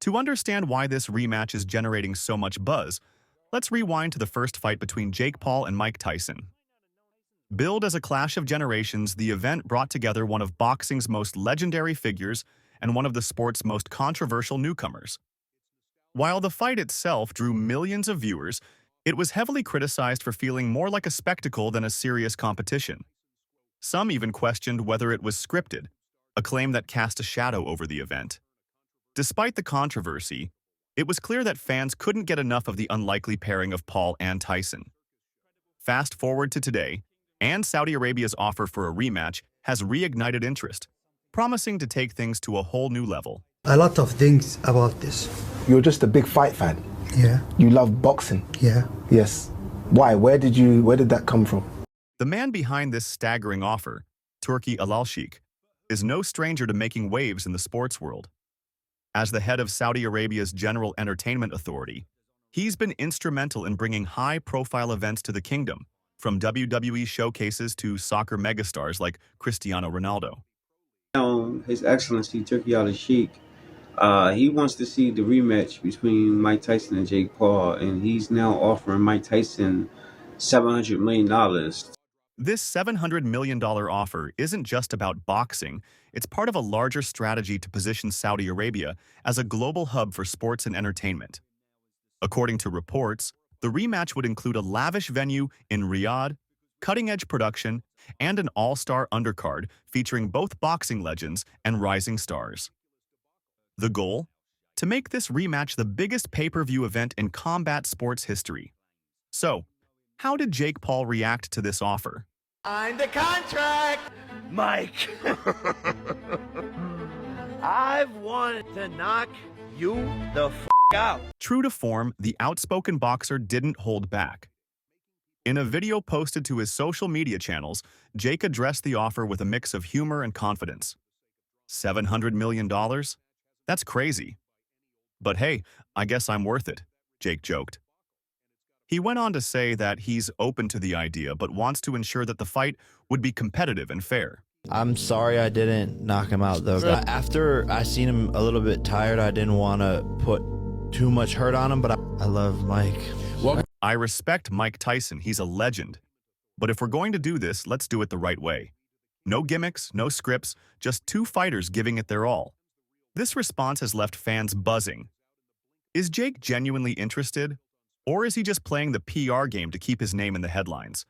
To understand why this rematch is generating so much buzz, let's rewind to the first fight between Jake Paul and Mike Tyson. Billed as a clash of generations, the event brought together one of boxing's most legendary figures and one of the sport's most controversial newcomers. While the fight itself drew millions of viewers, it was heavily criticized for feeling more like a spectacle than a serious competition. Some even questioned whether it was scripted, a claim that cast a shadow over the event. Despite the controversy, it was clear that fans couldn't get enough of the unlikely pairing of Paul and Tyson. Fast forward to today, and Saudi Arabia's offer for a rematch has reignited interest, promising to take things to a whole new level. A lot of things about this. You're just a big fight fan. Yeah. You love boxing. Yeah. Yes. Why? Where did that come from? The man behind this staggering offer, Turki Alalshikh, is no stranger to making waves in the sports world. As the head of Saudi Arabia's General Entertainment Authority, he's been instrumental in bringing high-profile events to the kingdom, from WWE showcases to soccer megastars like Cristiano Ronaldo. His Excellency Turki Alalshikh, he wants to see the rematch between Mike Tyson and Jake Paul, and he's now offering Mike Tyson $700 million. This $700 million offer isn't just about boxing, it's part of a larger strategy to position Saudi Arabia as a global hub for sports and entertainment. According to reports, the rematch would include a lavish venue in Riyadh, cutting-edge production, and an all-star undercard featuring both boxing legends and rising stars. The goal? To make this rematch the biggest pay-per-view event in combat sports history. So, how did Jake Paul react to this offer? Sign the contract! Mike! I've wanted to knock you the f*** out. True to form, the outspoken boxer didn't hold back. In a video posted to his social media channels, Jake addressed the offer with a mix of humor and confidence. $700 million? That's crazy. But hey, I guess I'm worth it, Jake joked. He went on to say that he's open to the idea but wants to ensure that the fight would be competitive and fair. I'm sorry I didn't knock him out, though. After I seen him a little bit tired, I didn't want to put too much hurt on him, but I love Mike. I respect Mike Tyson, he's a legend. But if we're going to do this, let's do it the right way. No gimmicks, no scripts, just two fighters giving it their all. This response has left fans buzzing. Is Jake genuinely interested? Or is he just playing the PR game to keep his name in the headlines?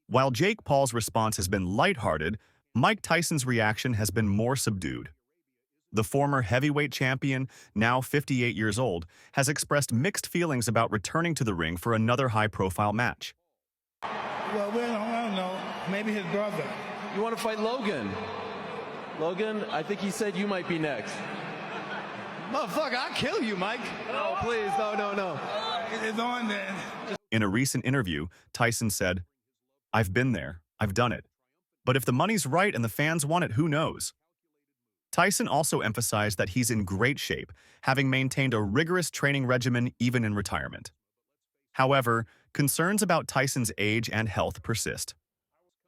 While Jake Paul's response has been lighthearted, Mike Tyson's reaction has been more subdued. The former heavyweight champion, now 58 years old, has expressed mixed feelings about returning to the ring for another high-profile match. Well, I don't know. Maybe his brother. You want to fight Logan? Logan, I think he said you might be next. Motherfucker, I'll kill you, Mike. No, please, no. It's on then. In a recent interview, Tyson said, "I've been there, I've done it. But if the money's right and the fans want it, who knows?" Tyson also emphasized that he's in great shape, having maintained a rigorous training regimen even in retirement. However, concerns about Tyson's age and health persist.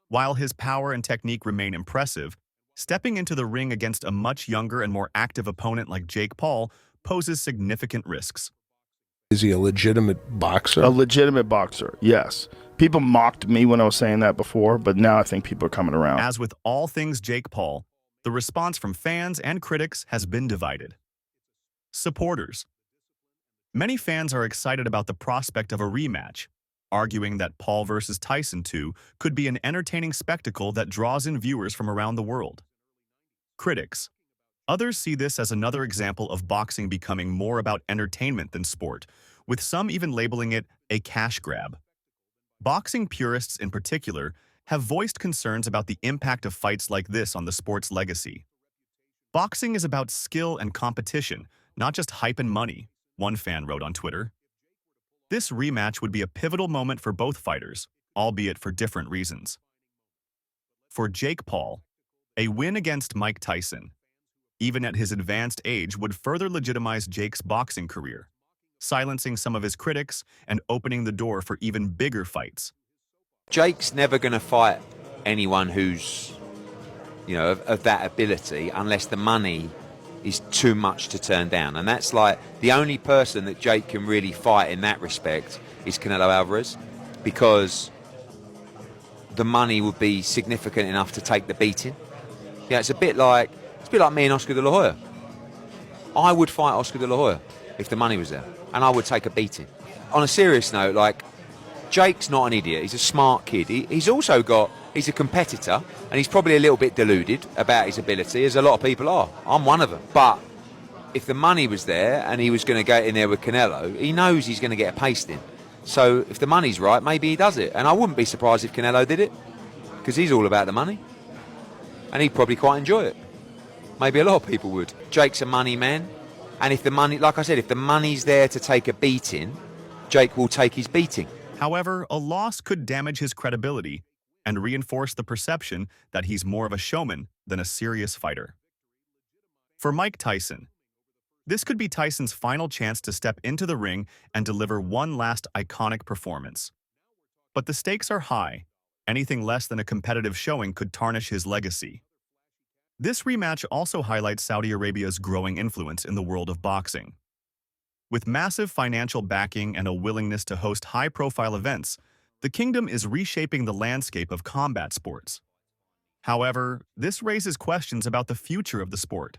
While his power and technique remain impressive, stepping into the ring against a much younger and more active opponent like Jake Paul poses significant risks. Is he a legitimate boxer? A legitimate boxer, yes. People mocked me when I was saying that before, but now I think people are coming around. As with all things Jake Paul, the response from fans and critics has been divided. Supporters. Many fans are excited about the prospect of a rematch, arguing that Paul versus Tyson 2 could be an entertaining spectacle that draws in viewers from around the world. Critics. Others see this as another example of boxing becoming more about entertainment than sport, with some even labeling it a cash grab. Boxing purists in particular have voiced concerns about the impact of fights like this on the sport's legacy. Boxing is about skill and competition, not just hype and money, one fan wrote on Twitter. This rematch would be a pivotal moment for both fighters, albeit for different reasons. For Jake Paul, a win against Mike Tyson, even at his advanced age, would further legitimize Jake's boxing career, silencing some of his critics and opening the door for even bigger fights. Jake's never going to fight anyone who's, of that ability unless the money is too much to turn down. And that's like the only person that Jake can really fight in that respect is Canelo Alvarez, because the money would be significant enough to take the beating. Yeah, it's a bit like me and Oscar De La Hoya. I would fight Oscar De La Hoya if the money was there, and I would take a beating. On a serious note, like, Jake's not an idiot. He's a smart kid. He's a competitor, and he's probably a little bit deluded about his ability, as a lot of people are. I'm one of them. But if the money was there and he was going to go in there with Canelo, he knows he's going to get a pasting. So if the money's right, maybe he does it. And I wouldn't be surprised if Canelo did it, because he's all about the money. And he'd probably quite enjoy it. Maybe a lot of people would. Jake's a money man. And if the money, like I said, if the money's there to take a beating, Jake will take his beating. However, a loss could damage his credibility and reinforce the perception that he's more of a showman than a serious fighter. For Mike Tyson, this could be Tyson's final chance to step into the ring and deliver one last iconic performance. But the stakes are high. Anything less than a competitive showing could tarnish his legacy. This rematch also highlights Saudi Arabia's growing influence in the world of boxing. With massive financial backing and a willingness to host high-profile events, the kingdom is reshaping the landscape of combat sports. However, this raises questions about the future of the sport.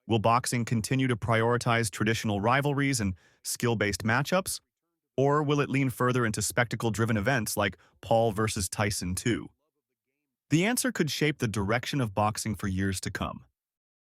Will boxing continue to prioritize traditional rivalries and skill-based matchups, or will it lean further into spectacle-driven events like Paul versus Tyson 2? The answer could shape the direction of boxing for years to come.